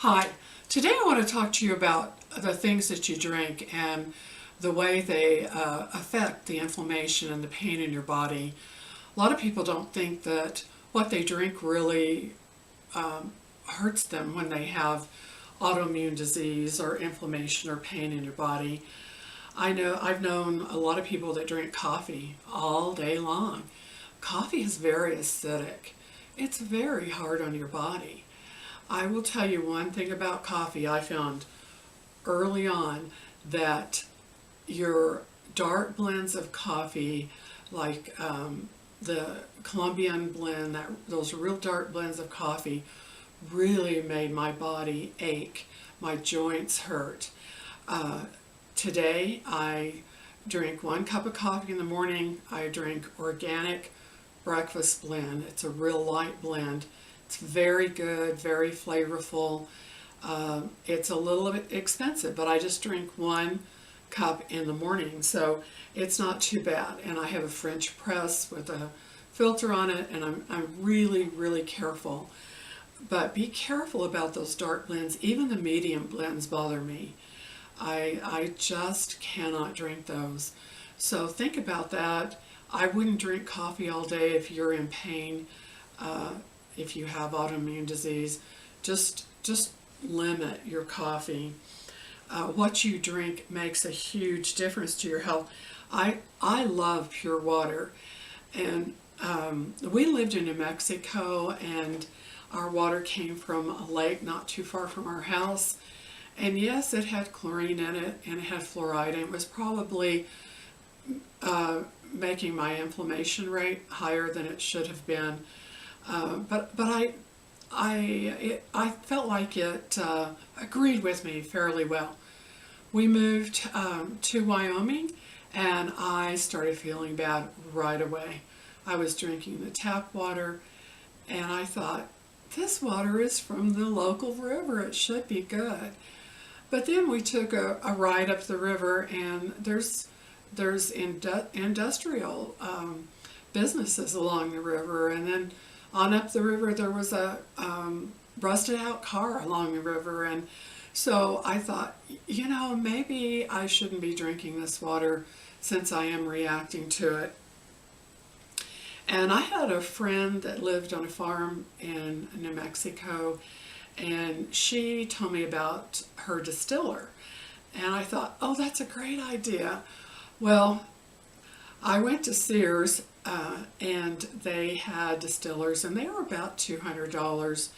Hi, today I want to talk to you about the things that you drink and the way they affect the inflammation and the pain in your body. A lot of people don't think that what they drink really hurts them when they have autoimmune disease or inflammation or pain in your body. I've known a lot of people that drink coffee all day long. Coffee is very acidic. It's very hard on your body. I will tell you one thing about coffee. I found early on that your dark blends of coffee, like the Colombian blend, those real dark blends of coffee, really made my body ache. My joints hurt. Today I drink 1 cup of coffee in the morning. I drink organic breakfast blend. It's a real light blend. It's very good, very flavorful. It's a little bit expensive, but I just drink 1 cup in the morning, so it's not too bad. And I have a French press with a filter on it, and I'm really, really careful. But be careful about those dark blends. Even the medium blends bother me. I just cannot drink those. So think about that. I wouldn't drink coffee all day if you're in pain. If you have autoimmune disease, just limit your coffee. What you drink makes a huge difference to your health. I love pure water, and we lived in New Mexico, and our water came from a lake not too far from our house. And yes, it had chlorine in it, and it had fluoride, and it was probably making my inflammation rate higher than it should have been. But I felt like it agreed with me fairly well. We moved to Wyoming, and I started feeling bad right away. I was drinking the tap water, and I thought, this water is from the local river. It should be good. But then we took a ride up the river, and there's industrial businesses along the river, and then on up the river there was a rusted out car along the river. And so I thought, maybe I shouldn't be drinking this water since I am reacting to it. And I had a friend that lived on a farm in New Mexico, and she told me about her distiller. And I thought, oh, that's a great idea. Well, I went to Sears, and they had distillers, and they were about $200.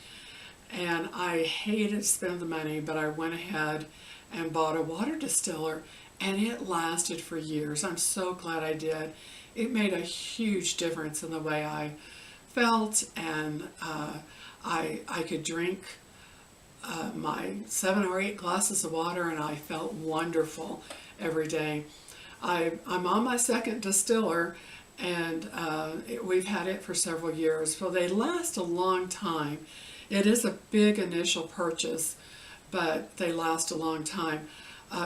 And I hated to spend the money, but I went ahead and bought a water distiller, and it lasted for years. I'm so glad I did. It made a huge difference in the way I felt, and I could drink my 7 or 8 glasses of water, and I felt wonderful every day. I'm on my second distiller, and we've had it for several years. Well, they last a long time. It is a big initial purchase, but they last a long time.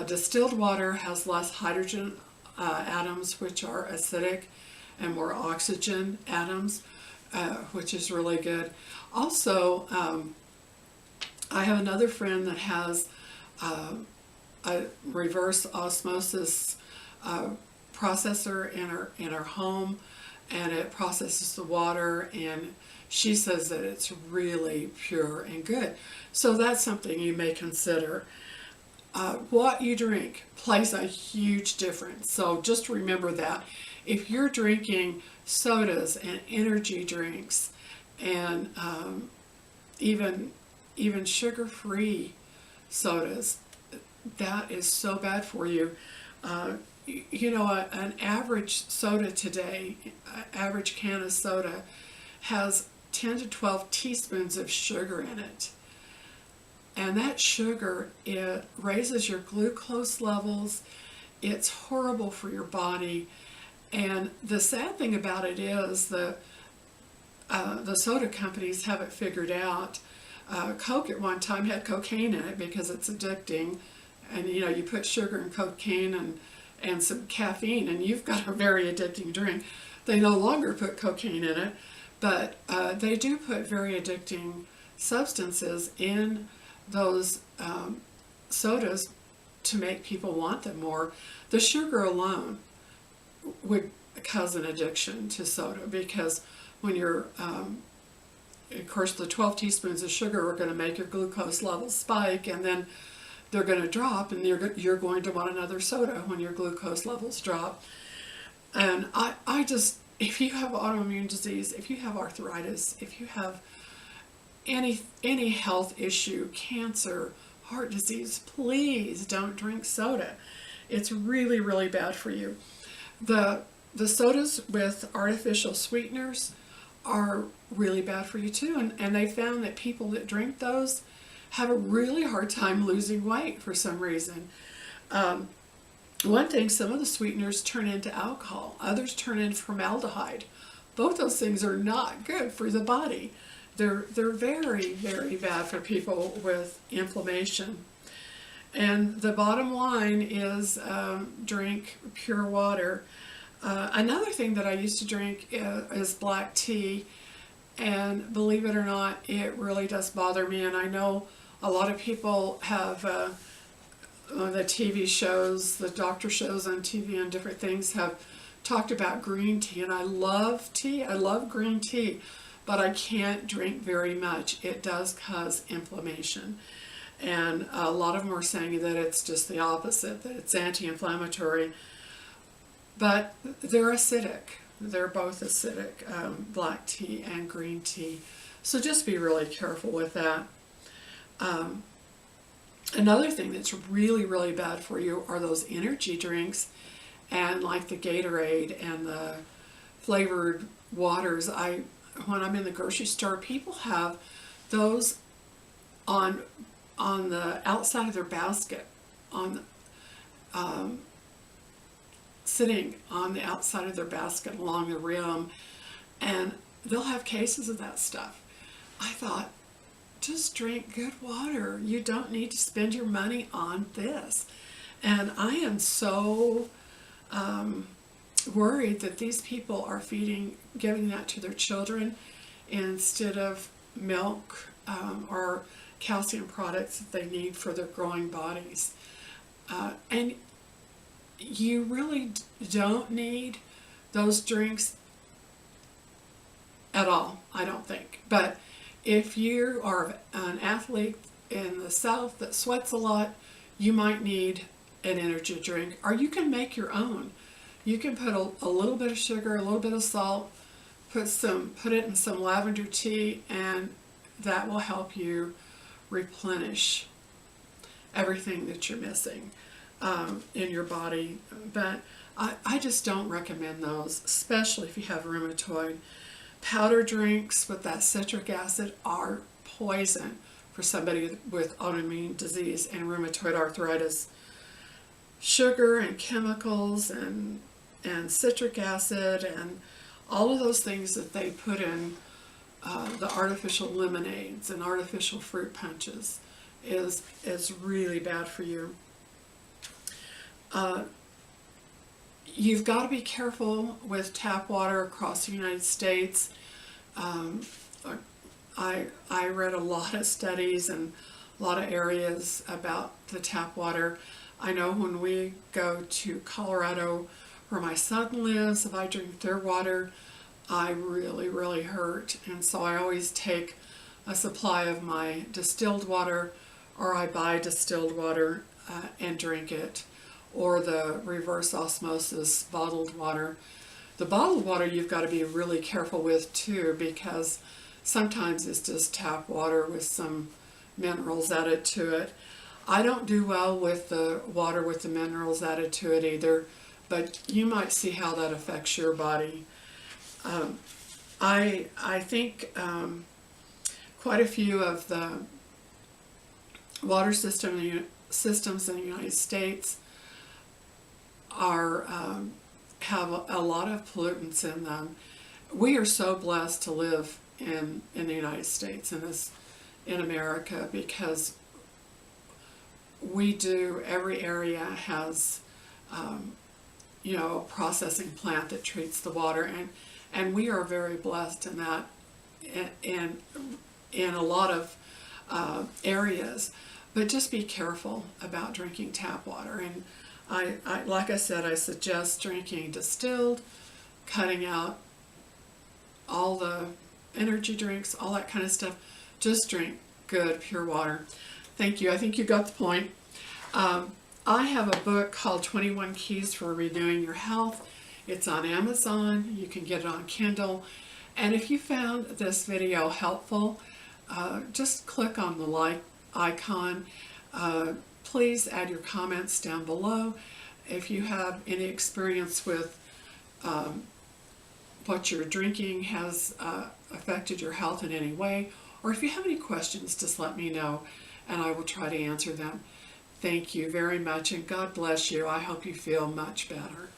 Distilled water has less hydrogen atoms, which are acidic, and more oxygen atoms, which is really good. Also, I have another friend that has a reverse osmosis processor in her home, and it processes the water, and she says that it's really pure and good. So that's something you may consider. What you drink plays a huge difference. So just remember that. If you're drinking sodas and energy drinks and even sugar-free sodas, that is so bad for you. An average soda today, average can of soda, has 10 to 12 teaspoons of sugar in it. And that sugar, it raises your glucose levels. It's horrible for your body. And the sad thing about it is the soda companies have it figured out. Coke at one time had cocaine in it because it's addicting. And you put sugar and cocaine and some caffeine, and you've got a very addicting drink. They no longer put cocaine in it, but they do put very addicting substances in those sodas to make people want them more. The sugar alone would cause an addiction to soda, because when you're, of course, the 12 teaspoons of sugar are going to make your glucose levels spike, and then they're going to drop, and you're going to want another soda when your glucose levels drop. And I just, if you have autoimmune disease, if you have arthritis, if you have any health issue, cancer, heart disease, please don't drink soda. It's really, really bad for you. The sodas with artificial sweeteners are really bad for you too, and they found that people that drink those have a really hard time losing weight for some reason. One thing, some of the sweeteners turn into alcohol, others turn into formaldehyde. Both those things are not good for the body. They're very, very bad for people with inflammation. And the bottom line is drink pure water. Another thing that I used to drink is black tea, and believe it or not, it really does bother me. And I know a lot of people have the TV shows, the doctor shows on TV and different things have talked about green tea, and I love tea. I love green tea, but I can't drink very much. It does cause inflammation. And a lot of them are saying that it's just the opposite, that it's anti-inflammatory. But they're acidic. They're both acidic, black tea and green tea. So just be really careful with that. Another thing that's really, really bad for you are those energy drinks, and like the Gatorade and the flavored waters. When I'm in the grocery store, people have those on the outside of their basket, sitting on the outside of their basket along the rim, and they'll have cases of that stuff. I thought, just drink good water. You don't need to spend your money on this. And I am so worried that these people are giving that to their children instead of milk or calcium products that they need for their growing bodies. And you really don't need those drinks at all, I don't think. But if you are an athlete in the South that sweats a lot, you might need an energy drink, or you can make your own. You can put a little bit of sugar, a little bit of salt, put it in some lavender tea, and that will help you replenish everything that you're missing in your body. But I just don't recommend those, especially if you have rheumatoid. Powder drinks with that citric acid are poison for somebody with autoimmune disease and rheumatoid arthritis. Sugar and chemicals and citric acid and all of those things that they put in the artificial lemonades and artificial fruit punches is really bad for you. You've got to be careful with tap water across the United States. I read a lot of studies and a lot of areas about the tap water. I know when we go to Colorado, where my son lives, if I drink their water, I really, really hurt. And so I always take a supply of my distilled water, or I buy distilled water and drink it, or the reverse osmosis bottled water. The bottled water you've got to be really careful with too, because sometimes it's just tap water with some minerals added to it. I don't do well with the water with the minerals added to it either, but you might see how that affects your body. I think quite a few of the water systems in the United States have a lot of pollutants in them. We are so blessed to live in the United States, in America, because every area has a processing plant that treats the water, and we are very blessed in that. In a lot of areas. But just be careful about drinking tap water. And like I said, I suggest drinking distilled, cutting out all the energy drinks, all that kind of stuff. Just drink good, pure water. Thank you. I think you got the point. I have a book called 21 Keys for Renewing Your Health. It's on Amazon. You can get it on Kindle. And if you found this video helpful, just click on the like icon. Please add your comments down below. If you have any experience with what you're drinking has affected your health in any way, or if you have any questions, just let me know and I will try to answer them. Thank you very much, and God bless you. I hope you feel much better.